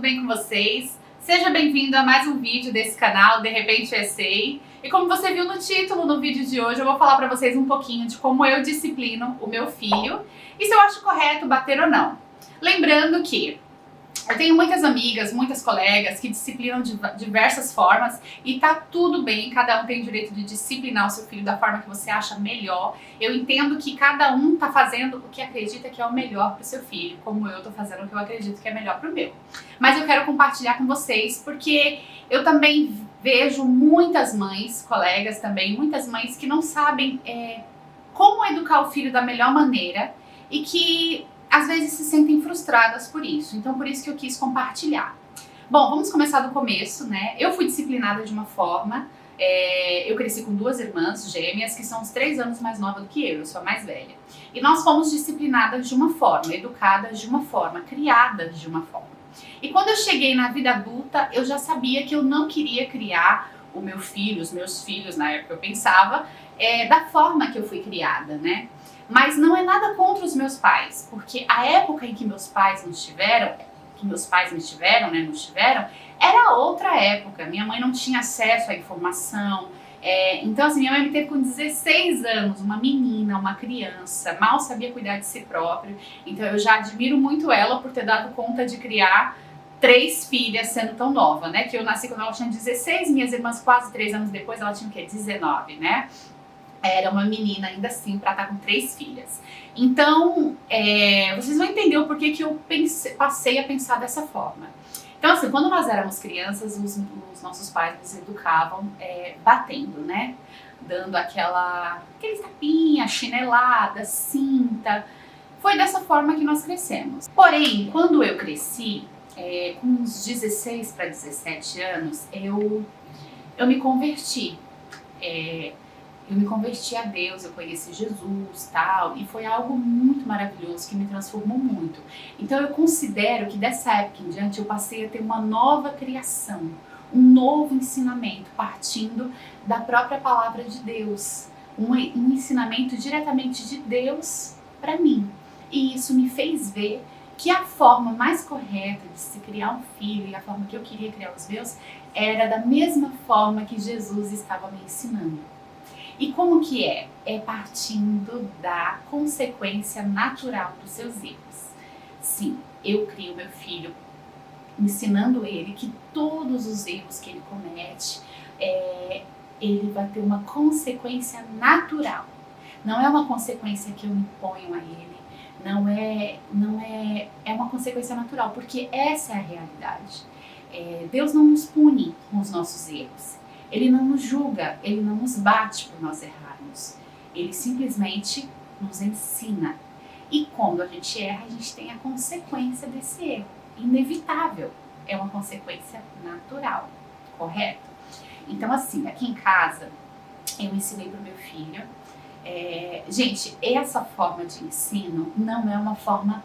bem com vocês? Seja bem-vindo a mais um vídeo desse canal, De Repente Eu Sei. E como você viu no título do vídeo de hoje, eu vou falar pra vocês um pouquinho de como eu disciplino o meu filho e se eu acho correto bater ou não. Lembrando que eu tenho muitas amigas, muitas colegas que disciplinam de diversas formas e tá tudo bem, cada um tem o direito de disciplinar o seu filho da forma que você acha melhor. Eu entendo que cada um tá fazendo o que acredita que é o melhor pro seu filho, como eu tô fazendo o que eu acredito que é melhor pro meu. Mas eu quero compartilhar com vocês porque eu também vejo muitas mães, colegas também, muitas mães que não sabem como educar o filho da melhor maneira e que às vezes se sentem frustradas por isso. Então, por isso que eu quis compartilhar. Bom, vamos começar do começo, né? Eu fui disciplinada de uma forma, eu cresci com duas irmãs gêmeas que são uns 3 anos mais novas do que eu sou a mais velha. E nós fomos disciplinadas de uma forma, educadas de uma forma, criadas de uma forma. E quando eu cheguei na vida adulta, eu já sabia que eu não queria criar o meu filho, os meus filhos, na época eu pensava, da forma que eu fui criada, né? Mas não é nada contra os meus pais, porque a época em que meus pais nos tiveram, era outra época. Minha mãe não tinha acesso à informação. Então, assim, minha mãe me teve com 16 anos, uma menina, uma criança, mal sabia cuidar de si própria. Então, eu já admiro muito ela por ter dado conta de criar 3 filhas sendo tão nova, né? Que eu nasci quando ela tinha 16, minhas irmãs quase 3 anos depois, ela tinha o quê? 19, né? Era uma menina ainda assim para estar com 3 filhas. Então, vocês vão entender o porquê que eu passei a pensar dessa forma. Então, assim, quando nós éramos crianças, os nossos pais nos educavam batendo, né? Dando aqueles tapinha, chinelada, cinta. Foi dessa forma que nós crescemos. Porém, quando eu cresci, com uns 16 para 17 anos, eu me converti. Eu me converti a Deus, eu conheci Jesus, tal, e foi algo muito maravilhoso que me transformou muito. Então eu considero que dessa época em diante eu passei a ter uma nova criação, um novo ensinamento partindo da própria palavra de Deus, um ensinamento diretamente de Deus para mim. E isso me fez ver que a forma mais correta de se criar um filho e a forma que eu queria criar os meus era da mesma forma que Jesus estava me ensinando. E como que é? É partindo da consequência natural dos seus erros. Sim, eu crio meu filho ensinando ele que todos os erros que ele comete, ele vai ter uma consequência natural. Não é uma consequência que eu imponho a ele, é uma consequência natural, porque essa é a realidade. Deus não nos pune com os nossos erros. Ele não nos julga, ele não nos bate por nós errarmos. Ele simplesmente nos ensina. E quando a gente erra, a gente tem a consequência desse erro. Inevitável. É uma consequência natural. Correto? Então, assim, aqui em casa, eu ensinei para o meu filho. Gente, essa forma de ensino não é uma forma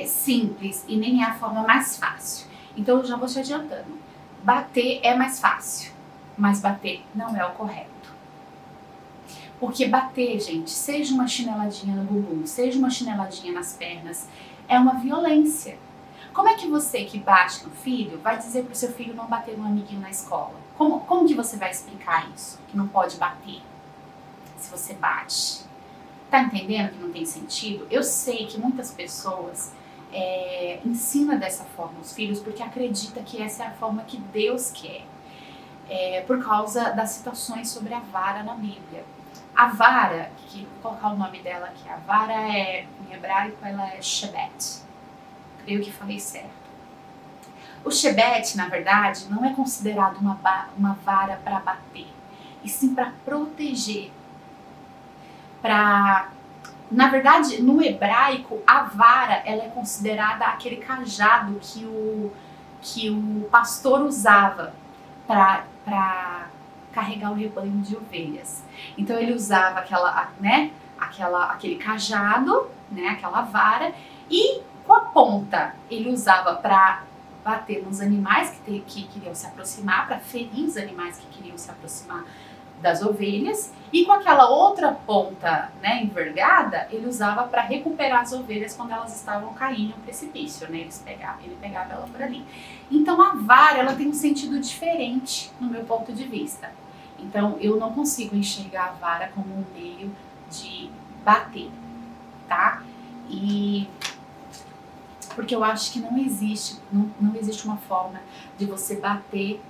simples e nem é a forma mais fácil. Então, eu já vou te adiantando. Bater é mais fácil. Mas bater não é o correto. Porque bater, gente, seja uma chineladinha no bumbum, seja uma chineladinha nas pernas, é uma violência. Como é que você que bate no filho vai dizer para o seu filho não bater no amiguinho na escola? Como que você vai explicar isso? Que não pode bater se você bate? Tá entendendo que não tem sentido? Eu sei que muitas pessoas ensinam dessa forma os filhos porque acreditam que essa é a forma que Deus quer. Por causa das citações sobre a vara na Bíblia. A vara, vou colocar o nome dela aqui, a vara em hebraico ela é shebet. Creio que falei certo. O shebet, na verdade, não é considerado uma vara para bater, e sim para proteger. Na verdade, no hebraico, a vara ela é considerada aquele cajado que o pastor usava para carregar o rebanho de ovelhas. Então ele usava aquele cajado, né, aquela vara, e com a ponta ele usava para bater nos animais que queriam se aproximar, para ferir os animais que queriam se aproximar das ovelhas, e com aquela outra ponta, né, envergada, ele usava para recuperar as ovelhas quando elas estavam caindo no precipício, né? Ele pegava ela por ali. Então a vara, ela tem um sentido diferente no meu ponto de vista. Então eu não consigo enxergar a vara como um meio de bater, tá? E porque eu acho que não existe uma forma de você bater.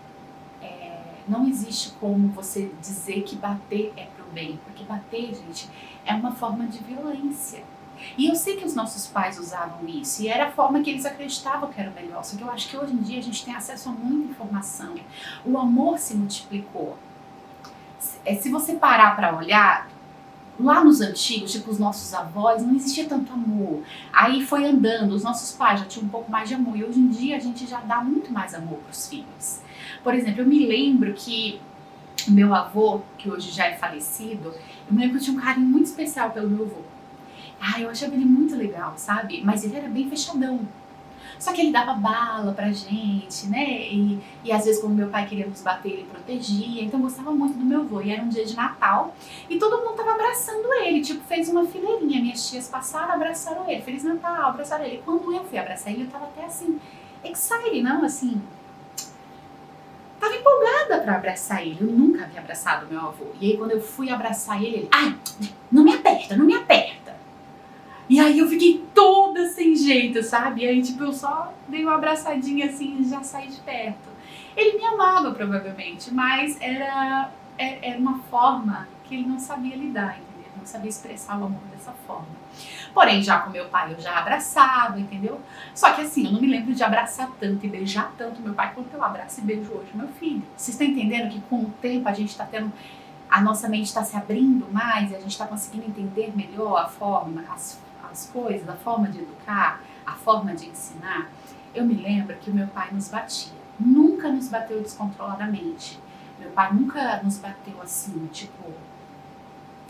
Não existe como você dizer que bater é pro bem, porque bater, gente, é uma forma de violência. E eu sei que os nossos pais usavam isso, e era a forma que eles acreditavam que era o melhor, só que eu acho que hoje em dia a gente tem acesso a muita informação. O amor se multiplicou. Se você parar para olhar, lá nos antigos, tipo os nossos avós, não existia tanto amor. Aí foi andando, os nossos pais já tinham um pouco mais de amor, e hoje em dia a gente já dá muito mais amor pros filhos. Por exemplo, eu me lembro que o meu avô, que hoje já é falecido, eu me lembro que eu tinha um carinho muito especial pelo meu avô. Eu achava ele muito legal, sabe? Mas ele era bem fechadão. Só que ele dava bala pra gente, né? E às vezes quando meu pai queria nos bater, ele protegia. Então eu gostava muito do meu avô. E era um dia de Natal e todo mundo tava abraçando ele. Tipo, fez uma fileirinha. Minhas tias passaram, abraçaram ele. Feliz Natal, abraçaram ele. Quando eu fui abraçar ele, eu tava até assim, excited, não? Assim, tava empolgada pra abraçar ele. Eu nunca havia abraçado meu avô. E aí quando eu fui abraçar ele, ai, não me aperta, não me aperta. E aí eu fiquei toda sem jeito, sabe? E aí tipo, eu só dei uma abraçadinha assim e já saí de perto. Ele me amava provavelmente, mas era uma forma que ele não sabia lidar, entendeu? Não sabia expressar o amor dessa forma. Porém, já com meu pai eu já abraçava, entendeu? Só que assim, eu não me lembro de abraçar tanto e beijar tanto meu pai quanto eu abraço e beijo hoje meu filho. Vocês estão entendendo que com o tempo a gente tá tendo... A nossa mente está se abrindo mais e a gente está conseguindo entender melhor a forma, as coisas, a forma de educar, a forma de ensinar. Eu me lembro que o meu pai nos batia. Nunca nos bateu descontroladamente. Meu pai nunca nos bateu assim, tipo...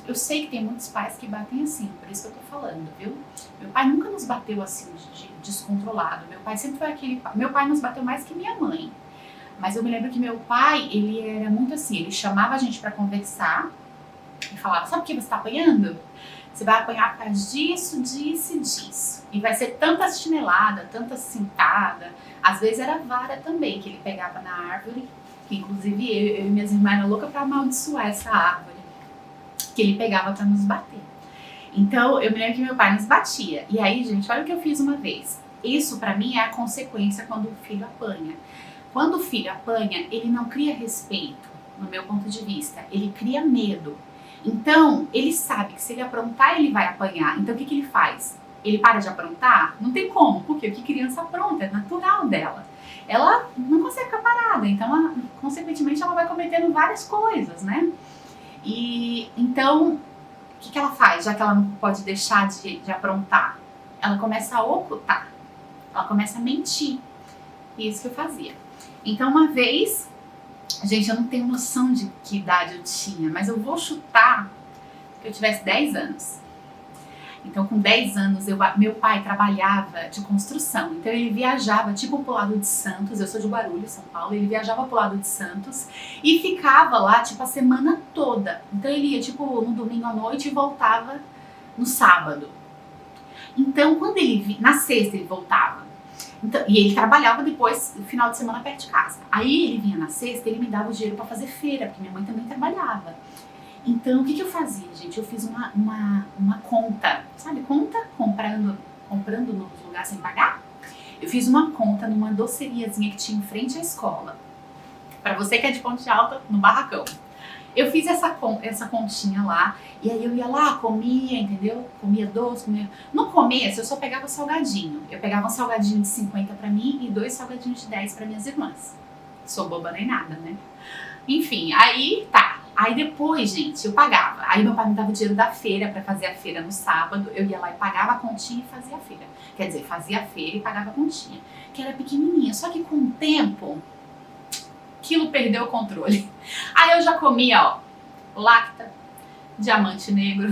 Eu sei que tem muitos pais que batem assim, por isso que eu tô falando, viu? Meu pai nunca nos bateu assim, de descontrolado. Meu pai sempre foi aquele... Meu pai nos bateu mais que minha mãe. Mas eu me lembro que meu pai, ele era muito assim, ele chamava a gente pra conversar e falava, sabe o que você tá apanhando? Você vai apanhar por causa disso, disso e disso. E vai ser tanta chinelada, tanta cintada. Às vezes era vara também, que ele pegava na árvore, que inclusive eu e minhas irmãs eram loucas pra amaldiçoar essa árvore, que ele pegava pra nos bater. Então eu me lembro que meu pai nos batia. E aí, gente, olha o que eu fiz uma vez. Isso pra mim é a consequência quando o filho apanha. Quando o filho apanha, ele não cria respeito, no meu ponto de vista. Ele cria medo. Então, ele sabe que se ele aprontar, ele vai apanhar. Então, o que ele faz? Ele para de aprontar? Não tem como. Por quê? Porque criança apronta, é natural dela. Ela não consegue ficar parada. Então, consequentemente, ela vai cometendo várias coisas, né? E, então, o que ela faz? Já que ela não pode deixar de aprontar, ela começa a ocultar. Ela começa a mentir. Isso que eu fazia. Então, uma vez... Gente, eu não tenho noção de que idade eu tinha, mas eu vou chutar que eu tivesse 10 anos. Então, com 10 anos, meu pai trabalhava de construção. Então, ele viajava, tipo, pro lado de Santos. Eu sou de Guarulhos, São Paulo. Ele viajava pro lado de Santos e ficava lá, tipo, a semana toda. Então, ele ia, tipo, no domingo à noite e voltava no sábado. Então, quando ele... Na sexta, ele voltava. Então, e ele trabalhava depois, no final de semana, perto de casa. Aí ele vinha na sexta e ele me dava o dinheiro pra fazer feira, porque minha mãe também trabalhava. Então, o que eu fazia, gente? Eu fiz uma conta, sabe? Conta comprando nos lugares sem pagar. Eu fiz uma conta numa doceriazinha que tinha em frente à escola. Pra você que é de Ponte Alta, no Barracão. Eu fiz essa continha lá, e aí eu ia lá, comia, entendeu? Comia doce, comia... No começo, eu só pegava salgadinho. Eu pegava um salgadinho de 50 pra mim e 2 salgadinhos de 10 pra minhas irmãs. Sou boba nem nada, né? Enfim, aí tá. Aí depois, gente, eu pagava. Aí meu pai me dava o dinheiro da feira pra fazer a feira no sábado. Eu ia lá e pagava a continha e fazia a feira. Quer dizer, fazia a feira e pagava a continha. Que era pequenininha. Só que com o tempo... aquilo perdeu o controle. Aí eu já comia, ó, Lacta, Diamante Negro,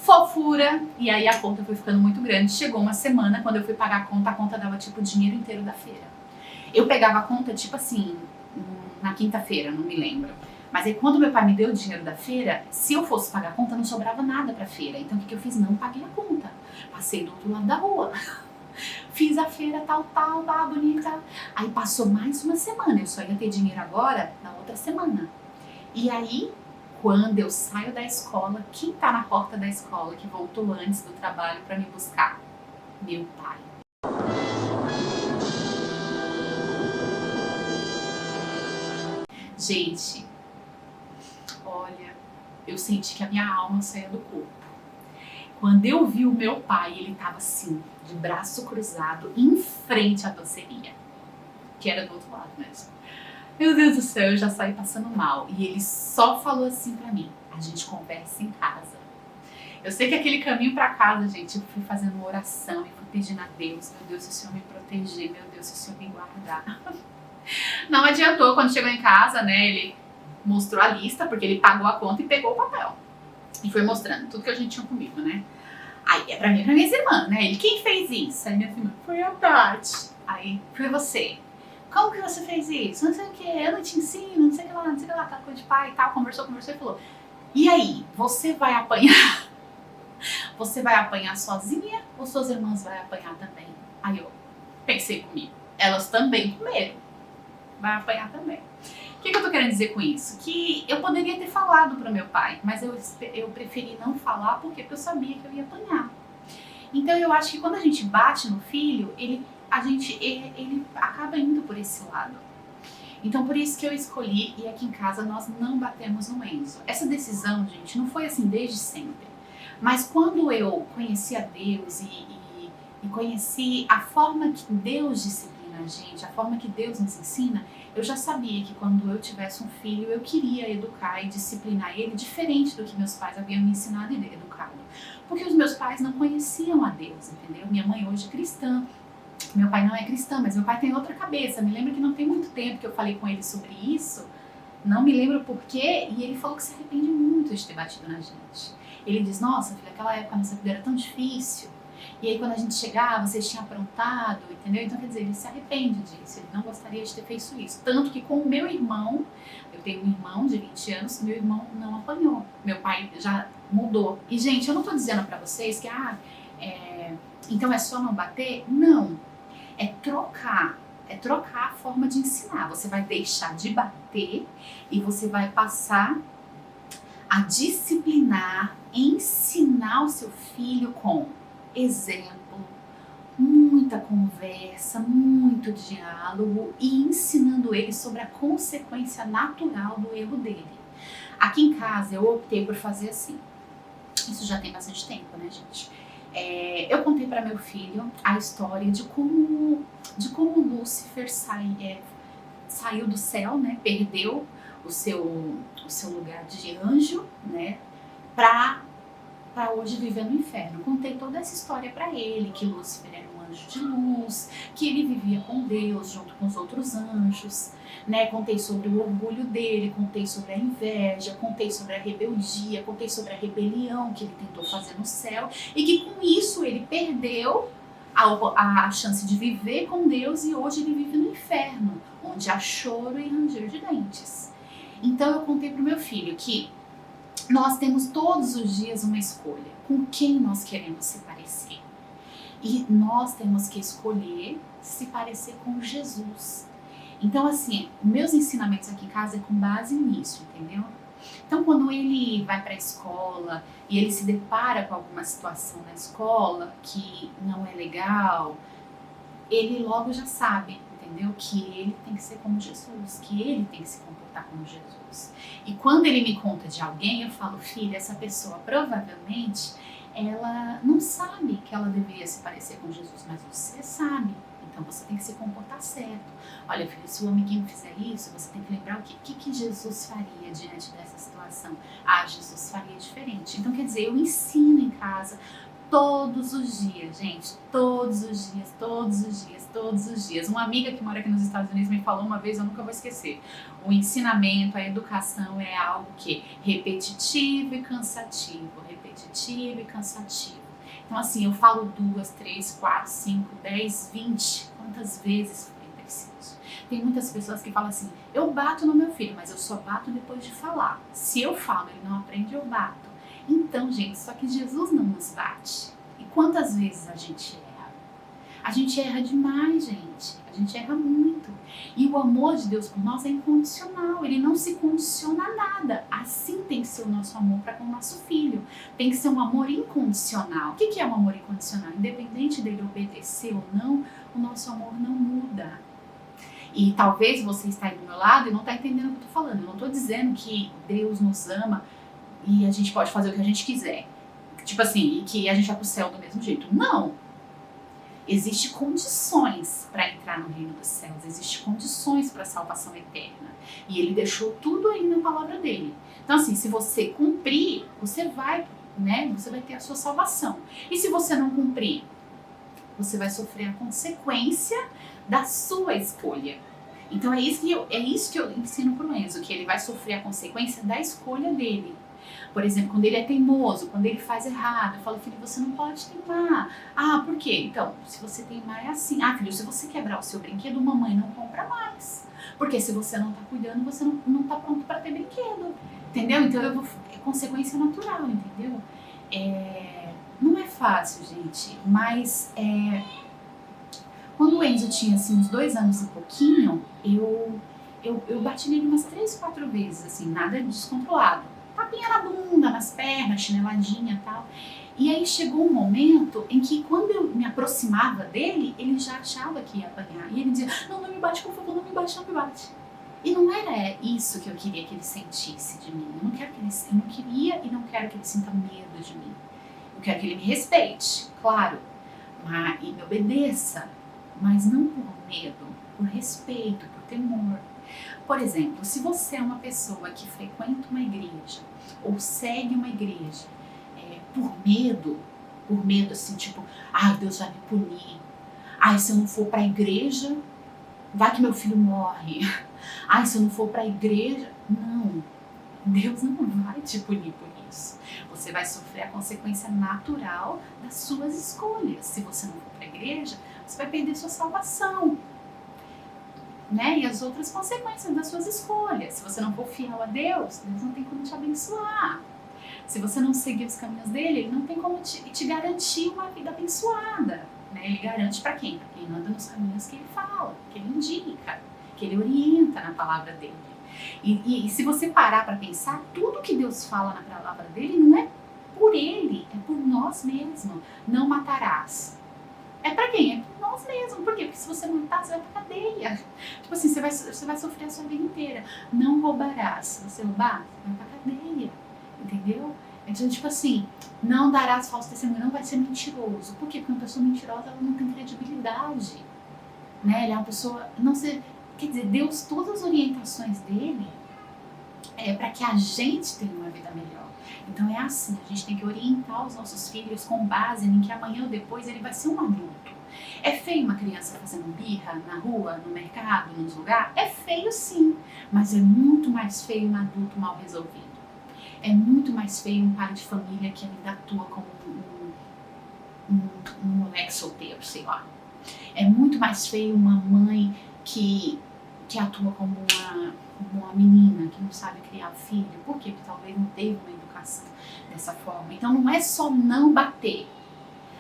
Fofura, e aí a conta foi ficando muito grande. Chegou uma semana, quando eu fui pagar a conta dava tipo o dinheiro inteiro da feira. Eu pegava a conta tipo assim, na quinta-feira, não me lembro. Mas aí quando meu pai me deu o dinheiro da feira, se eu fosse pagar a conta, não sobrava nada pra feira. Então o que eu fiz? Não paguei a conta. Passei do outro lado da rua. Fiz a feira tal, bonita. Aí passou mais uma semana. Eu só ia ter dinheiro agora na outra semana. E aí, quando eu saio da escola, quem tá na porta da escola que voltou antes do trabalho pra me buscar? Meu pai. Gente, olha, eu senti que a minha alma saía do corpo. Quando eu vi o meu pai, ele tava assim, de braço cruzado, em frente à doceria, que era do outro lado mesmo. Meu Deus do céu, eu já saí passando mal. E ele só falou assim pra mim: a gente conversa em casa. Eu sei que aquele caminho pra casa, gente, eu fui fazendo uma oração e fui pedindo a Deus: meu Deus, se o Senhor me proteger, meu Deus, se o Senhor me guardar. Não adiantou, quando chegou em casa, né, ele mostrou a lista, porque ele pagou a conta e pegou o papel. E foi mostrando tudo que a gente tinha comigo, né? Aí é pra mim e pra minhas irmãs, né? Ele, quem fez isso? Aí minha irmã, foi a Tati. Aí, foi você. Como que você fez isso? Não sei o que, eu não te ensino, não sei o que lá, não sei o que lá, aquela coisa de pai e tal. Conversou e falou: e aí, você vai apanhar? Você vai apanhar sozinha ou suas irmãs vão apanhar também? Aí eu pensei comigo, elas também comeram, vai apanhar também. O que eu tô querendo dizer com isso? Que eu poderia ter falado pro meu pai, mas eu preferi não falar porque eu sabia que eu ia apanhar. Então eu acho que quando a gente bate no filho, ele acaba indo por esse lado. Então por isso que eu escolhi, e aqui em casa nós não batemos no Enzo. Essa decisão, gente, não foi assim desde sempre. Mas quando eu conheci a Deus e conheci a forma que Deus disciplina a gente, a forma que Deus nos ensina, eu já sabia que quando eu tivesse um filho, eu queria educar e disciplinar ele diferente do que meus pais haviam me ensinado e educado. Porque os meus pais não conheciam a Deus, entendeu? Minha mãe hoje é cristã, meu pai não é cristão, mas meu pai tem outra cabeça. Me lembro que não tem muito tempo que eu falei com ele sobre isso, não me lembro o porquê, e ele falou que se arrepende muito de ter batido na gente. Ele diz: nossa, filha, aquela época a nossa vida era tão difícil, e aí quando a gente chegava, vocês tinham aprontado, entendeu? Então, quer dizer, ele se arrepende disso, ele não gostaria de ter feito isso. Tanto que com o meu irmão, eu tenho um irmão de 20 anos, meu irmão não apanhou. Meu pai já mudou. E, gente, eu não tô dizendo pra vocês que, então é só não bater? Não. É trocar a forma de ensinar. Você vai deixar de bater e você vai passar a disciplinar, ensinar o seu filho com exemplo, muita conversa, muito diálogo e ensinando ele sobre a consequência natural do erro dele. Aqui em casa eu optei por fazer assim. Isso já tem bastante tempo, né, gente? Eu contei para meu filho a história de como Lúcifer saiu do céu, né? Perdeu o seu lugar de anjo, né? Para hoje viver no inferno. Contei toda essa história para ele, que Lúcifer era um anjo de luz, que ele vivia com Deus junto com os outros anjos, né? Contei sobre o orgulho dele, contei sobre a inveja, contei sobre a rebeldia, contei sobre a rebelião que ele tentou fazer no céu e que com isso ele perdeu a chance de viver com Deus e hoje ele vive no inferno, onde há choro e ranger de dentes. Então eu contei pro meu filho que nós temos todos os dias uma escolha, com quem nós queremos se parecer. E nós temos que escolher se parecer com Jesus. Então, assim, meus ensinamentos aqui em casa é com base nisso, entendeu? Então, quando ele vai para a escola e ele se depara com alguma situação na escola que não é legal, ele logo já sabe, entendeu? Que ele tem que ser como Jesus, que ele tem que se comportar como Jesus. E quando ele me conta de alguém, eu falo: filha, essa pessoa provavelmente ela não sabe que ela deveria se parecer com Jesus, mas você sabe. Então você tem que se comportar certo. Olha, filho, se o amiguinho fizer isso, você tem que lembrar o que Jesus faria diante dessa situação. Jesus faria diferente. Então, quer dizer, eu ensino em casa todos os dias, gente, todos os dias, todos os dias, todos os dias. Uma amiga que mora aqui nos Estados Unidos me falou uma vez, eu nunca vou esquecer: o ensinamento, a educação é algo que repetitivo e cansativo, repetitivo e cansativo. Então, assim, eu falo 2, 3, 4, 5, 10, 20, quantas vezes for preciso. Tem muitas pessoas que falam assim, eu bato no meu filho, mas eu só bato depois de falar. Se eu falo, ele não aprende, eu bato. Então, gente, só que Jesus não nos bate. E quantas vezes a gente erra? A gente erra demais, gente. A gente erra muito. E o amor de Deus por nós é incondicional. Ele não se condiciona a nada. Assim tem que ser o nosso amor para com o nosso filho. Tem que ser um amor incondicional. O que é um amor incondicional? Independente dele obedecer ou não, o nosso amor não muda. E talvez você está aí do meu lado e não está entendendo o que eu estou falando. Eu não estou dizendo que Deus nos ama e a gente pode fazer o que a gente quiser. Tipo assim, e que a gente vai pro céu do mesmo jeito. Não! Existem condições para entrar no reino dos céus, existem condições para a salvação eterna. E ele deixou tudo aí na palavra dele. Então assim, se você cumprir, você vai, né? Você vai ter a sua salvação. E se você não cumprir, você vai sofrer a consequência da sua escolha. Então é isso que eu ensino pro Enzo, que ele vai sofrer a consequência da escolha dele. Por exemplo, quando ele é teimoso, quando ele faz errado, eu falo, filho, você não pode teimar. Ah, por quê? Então, se você teimar é assim. Ah, filho, se você quebrar o seu brinquedo, mamãe não compra mais. Porque se você não tá cuidando, você não tá pronto para ter brinquedo. Entendeu? Então, é consequência natural, entendeu? Não é fácil, gente, mas quando o Enzo tinha, assim, uns 2 anos e pouquinho, eu bati nele umas 3, 4 vezes, assim, nada descontrolado. Tapinha na bunda, nas pernas, chineladinha e tal. E aí chegou um momento em que quando eu me aproximava dele, ele já achava que ia apanhar. E ele dizia, não me bate, por favor, não me bate, não me bate. E não era isso que eu queria que ele sentisse de mim. Eu não queria e não quero que ele sinta medo de mim. Eu quero que ele me respeite, claro, e me obedeça, mas não por medo, por respeito, por temor. Por exemplo, se você é uma pessoa que frequenta uma igreja ou segue uma igreja por medo assim, tipo, ai, Deus vai me punir, ai, se eu não for para a igreja, vai que meu filho morre, ai, se eu não for para a igreja, não, Deus não vai te punir por isso. Você vai sofrer a consequência natural das suas escolhas. Se você não for para a igreja, você vai perder sua salvação. Né? E as outras consequências das suas escolhas. Se você não for fiel a Deus, Deus não tem como te abençoar. Se você não seguir os caminhos dele, ele não tem como te garantir uma vida abençoada. Né? Ele garante para quem? Para quem anda nos caminhos que ele fala, que ele indica, que ele orienta na palavra dele. E se você parar para pensar, tudo que Deus fala na palavra dele não é por ele, é por nós mesmos. Não matarás. É pra quem? É pra nós mesmos. Por quê? Porque se você matar, você vai pra cadeia. Tipo assim, você vai sofrer a sua vida inteira. Não roubarás. Se você roubar, você vai pra cadeia. Entendeu? Então, tipo assim, não darás falso testemunho, não vai ser mentiroso. Por quê? Porque uma pessoa mentirosa, ela não tem credibilidade. Né? Ele é uma pessoa... Não sei, quer dizer, Deus, todas as orientações dele é para que a gente tenha uma vida melhor. Então é assim, a gente tem que orientar os nossos filhos com base em que amanhã ou depois ele vai ser um adulto. É feio uma criança fazendo birra na rua, no mercado, nos lugares? É feio sim, mas é muito mais feio um adulto mal resolvido. É muito mais feio um pai de família que ainda atua como um moleque solteiro, sei lá. É muito mais feio uma mãe que atua como uma menina que não sabe criar filho. Por quê? Porque talvez não teve uma educação dessa forma. Então não é só não bater.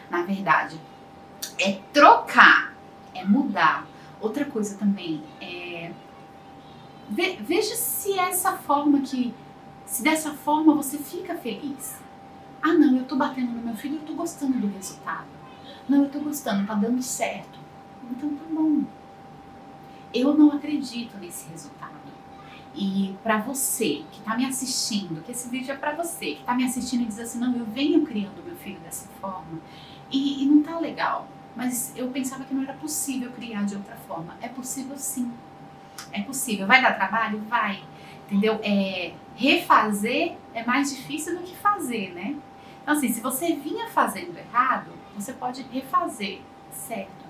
Na verdade, é trocar, é mudar. Outra coisa também é... Veja se dessa forma você fica feliz. Ah não, eu tô batendo no meu filho, eu tô gostando do resultado. Não, eu tô gostando, tá dando certo. Então tá bom. Eu não acredito nesse resultado. E para você que está me assistindo, que esse vídeo é para você, que está me assistindo e diz assim, não, eu venho criando meu filho dessa forma e não tá legal, mas eu pensava que não era possível criar de outra forma. É possível sim, é possível. Vai dar trabalho? Vai, entendeu? Refazer é mais difícil do que fazer, né? Então assim, se você vinha fazendo errado, você pode refazer certo.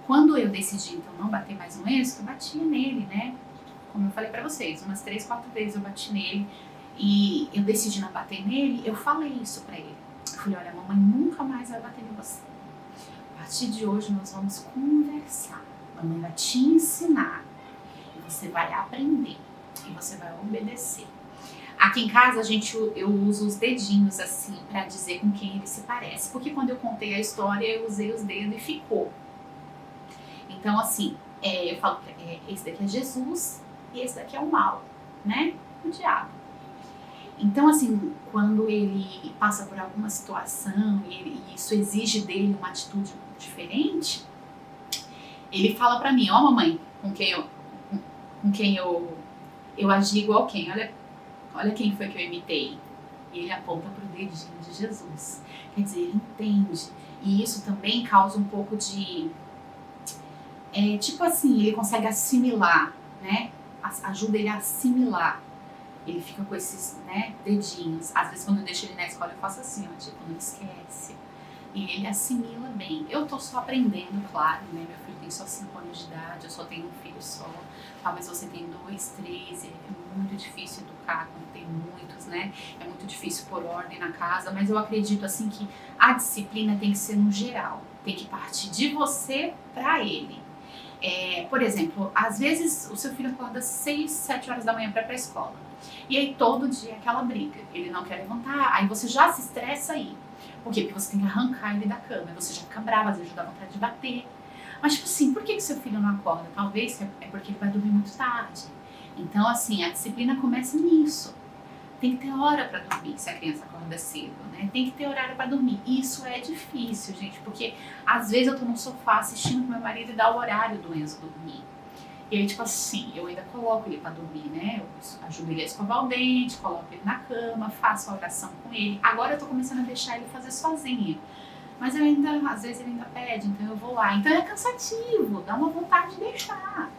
Quando eu decidi, então, não bater mais no Enzo, eu batia nele, né? Como eu falei pra vocês, umas 3, 4 vezes eu bati nele. E eu decidi não bater nele, eu falei isso pra ele. Eu falei, olha, a mamãe nunca mais vai bater em você. A partir de hoje nós vamos conversar. Mamãe vai te ensinar. E você vai aprender. E você vai obedecer. Aqui em casa eu uso os dedinhos assim pra dizer com quem ele se parece. Porque quando eu contei a história, eu usei os dedos e ficou. Então assim, eu falo que esse daqui é Jesus e esse daqui é o mal, né? O diabo. Então assim, quando ele passa por alguma situação e isso exige dele uma atitude diferente, ele fala pra mim, ó mamãe, com quem eu agi igual quem? Olha quem foi que eu imitei. E ele aponta pro dedinho de Jesus. Quer dizer, ele entende. E isso também causa um pouco de... tipo assim, ele consegue assimilar, né? Ajuda ele a assimilar. Ele fica com esses, né, dedinhos. Às vezes quando eu deixo ele na escola eu faço assim, ó, tipo, não esquece. E ele assimila bem. Eu tô só aprendendo, claro, né? Meu filho tem só 5 anos de idade, eu só tenho um filho só. Talvez você tenha 2, 3, é muito difícil educar quando tem muitos, né? É muito difícil pôr ordem na casa, mas eu acredito assim que a disciplina tem que ser no geral. Tem que partir de você pra ele. Por exemplo, às vezes o seu filho acorda 6, 7 horas da manhã pra ir pra escola. E aí todo dia é aquela briga. Ele não quer levantar, aí você já se estressa aí. Por quê? Porque você tem que arrancar ele da cama. Você já fica brava, às vezes dá vontade de bater. Mas tipo assim, por que seu filho não acorda? Talvez é porque ele vai dormir muito tarde. Então assim, a disciplina começa nisso. Tem que ter hora para dormir se a criança acorda cedo, né? Tem que ter horário para dormir. Isso é difícil, gente, porque às vezes eu tô no sofá assistindo com meu marido e dá o horário do Enzo dormir. E aí, tipo assim, eu ainda coloco ele pra dormir, né? Eu ajudo ele a escovar o dente, coloco ele na cama, faço a oração com ele. Agora eu tô começando a deixar ele fazer sozinho. Mas eu ainda, às vezes ele ainda pede, então eu vou lá. Então é cansativo, dá uma vontade de deixar.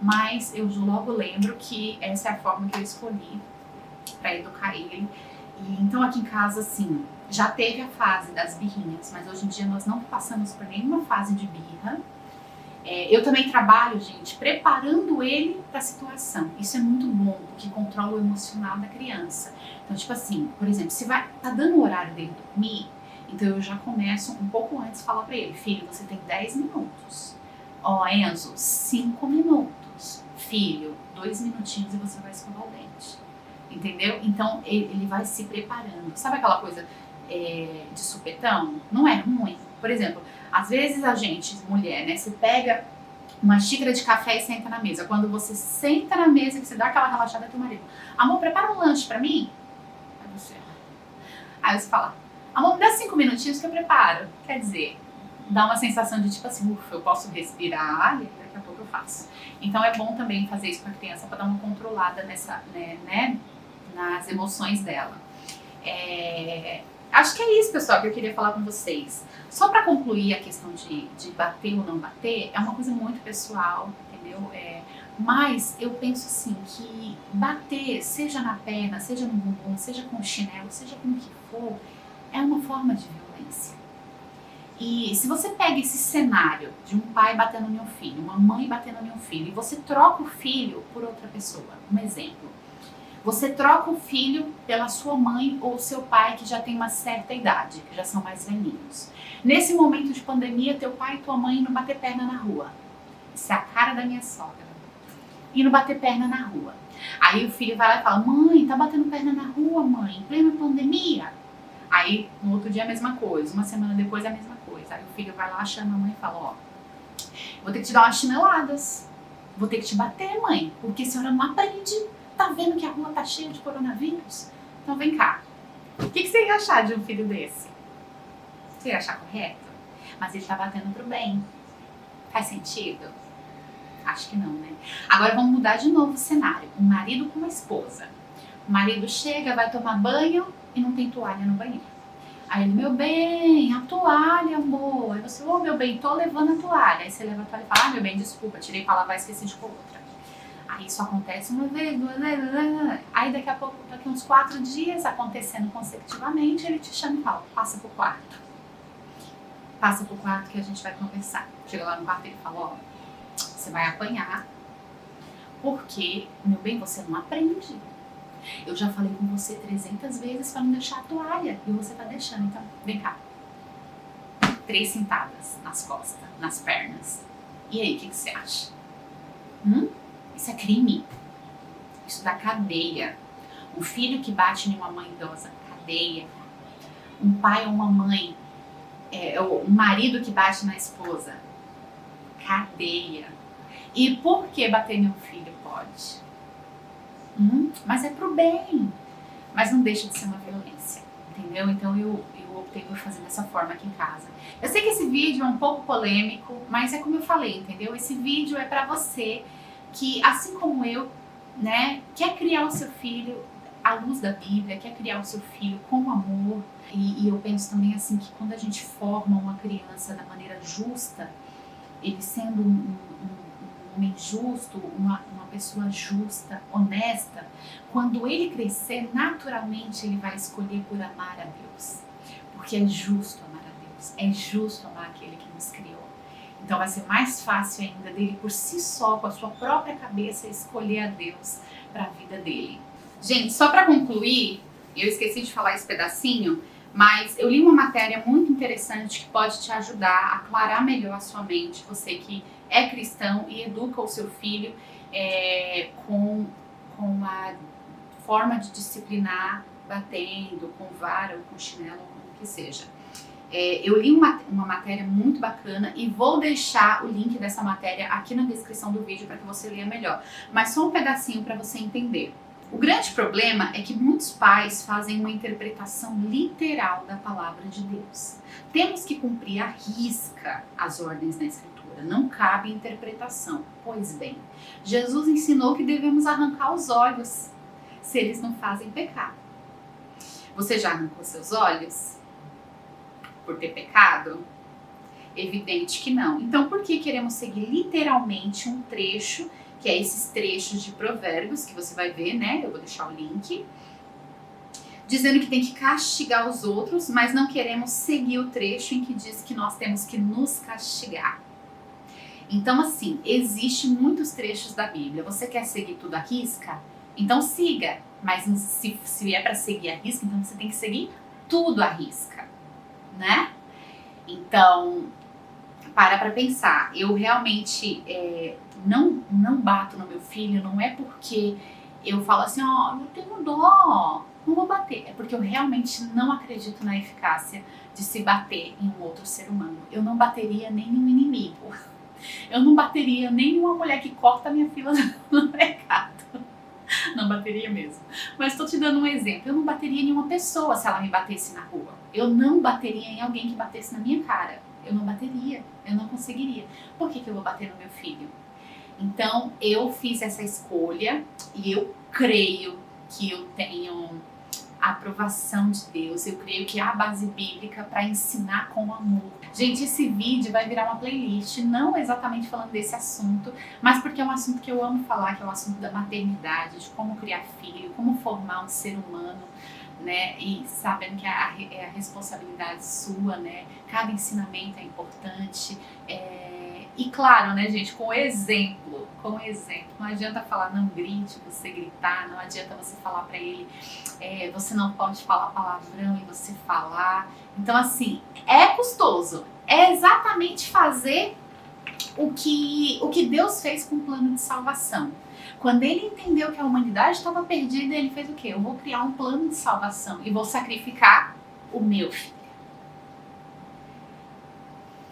Mas eu logo lembro que essa é a forma que eu escolhi pra educar ele. E, então aqui em casa, assim, já teve a fase das birrinhas, mas hoje em dia nós não passamos por nenhuma fase de birra. Eu também trabalho, gente, preparando ele para a situação. Isso é muito bom, porque controla o emocional da criança. Então, tipo assim, por exemplo, se tá dando o horário dele dormir, então eu já começo um pouco antes a falar para ele, filho, você tem 10 minutos. Ó, Enzo, 5 minutos. Filho, 2 minutinhos e você vai escovar o dente. Entendeu? Então, ele vai se preparando. Sabe aquela coisa de supetão? Não é ruim. Por exemplo, às vezes a gente, mulher, né, você pega uma xícara de café e senta na mesa. Quando você senta na mesa, que você dá aquela relaxada pro marido, amor, prepara um lanche pra mim? Aí você fala, amor, me dá 5 minutinhos que eu preparo. Quer dizer, dá uma sensação de tipo assim, ufa, eu posso respirar e daqui a pouco eu faço. Então é bom também fazer isso com a criança para dar uma controlada nessa, né, nas emoções dela. Acho que é isso, pessoal, que eu queria falar com vocês. Só para concluir a questão de bater ou não bater, é uma coisa muito pessoal, entendeu? Mas eu penso assim, que bater, seja na perna, seja no bumbum, seja com chinelo, seja com o que for, é uma forma de violência. E se você pega esse cenário de um pai batendo em um filho, uma mãe batendo em um filho, e você troca o filho por outra pessoa, um exemplo. Você troca o filho pela sua mãe ou seu pai que já tem uma certa idade, que já são mais velhinhos. Nesse momento de pandemia, teu pai e tua mãe indo bater perna na rua. Isso é a cara da minha sogra. Indo bater perna na rua. Aí o filho vai lá e fala, mãe, tá batendo perna na rua, mãe, em plena pandemia. Aí no outro dia a mesma coisa, uma semana depois a mesma coisa. Aí o filho vai lá, chama a mãe e fala, ó, vou ter que te dar umas chineladas. Vou ter que te bater, mãe, porque a senhora não aprende. Tá vendo que a rua tá cheia de coronavírus? Então vem cá. O que você ia achar de um filho desse? Você ia achar correto? Mas ele tá batendo pro bem. Faz sentido? Acho que não, né? Agora vamos mudar de novo o cenário. Um marido com uma esposa. O marido chega, vai tomar banho e não tem toalha no banheiro. Aí ele, meu bem, a toalha, amor. Aí você, ô meu bem, tô levando a toalha. Aí você leva a toalha e fala, meu bem, desculpa, tirei pra lavar e esqueci de pôr outra. Aí isso acontece uma vez, 2 vezes, aí daqui a pouco, daqui uns 4 dias, acontecendo consecutivamente, ele te chama e fala, passa pro quarto. Passa pro quarto que a gente vai conversar. Chega lá no quarto e ele fala, ó, você vai apanhar, porque, meu bem, você não aprende. Eu já falei com você 300 vezes pra não deixar a toalha, e você tá deixando, então, vem cá. 3 sentadas nas costas, nas pernas. E aí, o que você acha? Isso é crime. Isso dá cadeia. Um filho que bate em uma mãe idosa, cadeia. Um pai ou uma mãe, um marido que bate na esposa, cadeia. E por que bater meu filho pode? Mas é pro bem. Mas não deixa de ser uma violência, entendeu? Então eu optei por fazer dessa forma aqui em casa. Eu sei que esse vídeo é um pouco polêmico, mas é como eu falei, entendeu? Esse vídeo é pra você que, assim como eu, né, quer criar o seu filho à luz da Bíblia, quer criar o seu filho com amor. E eu penso também assim que quando a gente forma uma criança da maneira justa, ele sendo um homem justo, uma pessoa justa, honesta, quando ele crescer, naturalmente ele vai escolher por amar a Deus. Porque é justo amar a Deus, é justo amar aquele que nos criou. Então vai ser mais fácil ainda dele por si só, com a sua própria cabeça, escolher a Deus para a vida dele. Gente, só para concluir, eu esqueci de falar esse pedacinho, mas eu li uma matéria muito interessante que pode te ajudar a aclarar melhor a sua mente, você que é cristão e educa o seu filho com a forma de disciplinar, batendo, com vara ou com chinelo, ou como que seja. Eu li uma matéria muito bacana e vou deixar o link dessa matéria aqui na descrição do vídeo para que você leia melhor. Mas só um pedacinho para você entender. O grande problema é que muitos pais fazem uma interpretação literal da palavra de Deus. Temos que cumprir à risca as ordens da Escritura, não cabe interpretação. Pois bem, Jesus ensinou que devemos arrancar os olhos se eles não fazem pecado. Você já arrancou seus olhos por ter pecado? Evidente que não. Então, por que queremos seguir literalmente um trecho, que é esses trechos de Provérbios, que você vai ver, né? Eu vou deixar o link. Dizendo que tem que castigar os outros, mas não queremos seguir o trecho em que diz que nós temos que nos castigar. Então, assim, existem muitos trechos da Bíblia. Você quer seguir tudo à risca? Então siga. Mas se é para seguir à risca, então você tem que seguir tudo à risca, né? Então, para pensar. Eu realmente não bato no meu filho, não é porque eu falo assim, eu tenho dó, não vou bater. É porque eu realmente não acredito na eficácia de se bater em um outro ser humano. Eu não bateria nem em um inimigo. Eu não bateria nem em uma mulher que corta a minha fila no mercado. Não bateria mesmo. Mas estou te dando um exemplo. Eu não bateria em uma pessoa se ela me batesse na rua. Eu não bateria em alguém que batesse na minha cara. Eu não bateria. Eu não conseguiria. Por que eu vou bater no meu filho? Então, eu fiz essa escolha e eu creio que eu tenho a aprovação de Deus. Eu creio que há a base bíblica para ensinar com amor. Gente, esse vídeo vai virar uma playlist, não exatamente falando desse assunto, mas porque é um assunto que eu amo falar, que é o assunto da maternidade, de como criar filho, como formar um ser humano, né? E sabendo que é a responsabilidade sua, né? Cada ensinamento é importante. E claro, né, gente, com exemplo. Não adianta falar não grite, você gritar, não adianta você falar pra ele, você não pode falar palavrão e você falar. Então, assim, é custoso. É exatamente fazer o que Deus fez com o plano de salvação. Quando ele entendeu que a humanidade estava perdida, ele fez o quê? Eu vou criar um plano de salvação e vou sacrificar o meu filho.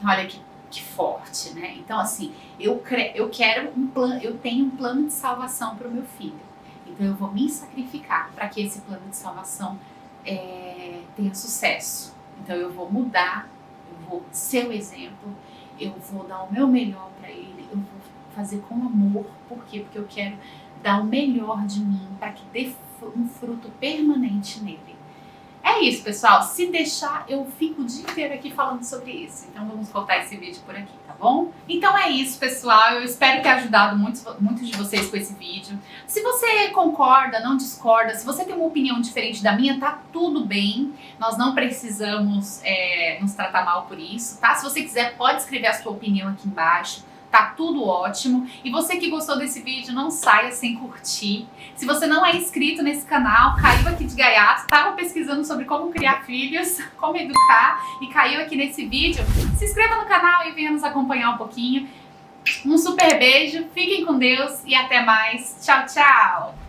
Olha que forte, né? Então, assim, eu tenho um plano de salvação para o meu filho. Então, eu vou me sacrificar para que esse plano de salvação tenha sucesso. Então, eu vou mudar, eu vou ser o exemplo, eu vou dar o meu melhor para ele, eu vou fazer com amor. Por quê? Porque eu quero dar o melhor de mim para que dê um fruto permanente nele. É isso, pessoal. Se deixar, eu fico o dia inteiro aqui falando sobre isso. Então, vamos cortar esse vídeo por aqui, tá bom? Então, é isso, pessoal. Eu espero ter ajudado muitos de vocês com esse vídeo. Se você concorda, não discorda, se você tem uma opinião diferente da minha, tá tudo bem. Nós não precisamos nos tratar mal por isso, tá? Se você quiser, pode escrever a sua opinião aqui embaixo. Tá tudo ótimo. E você que gostou desse vídeo, não saia sem curtir. Se você não é inscrito nesse canal, caiu aqui de gaiato, estava pesquisando sobre como criar filhos, como educar e caiu aqui nesse vídeo, se inscreva no canal e venha nos acompanhar um pouquinho. Um super beijo, fiquem com Deus e até mais. Tchau, tchau!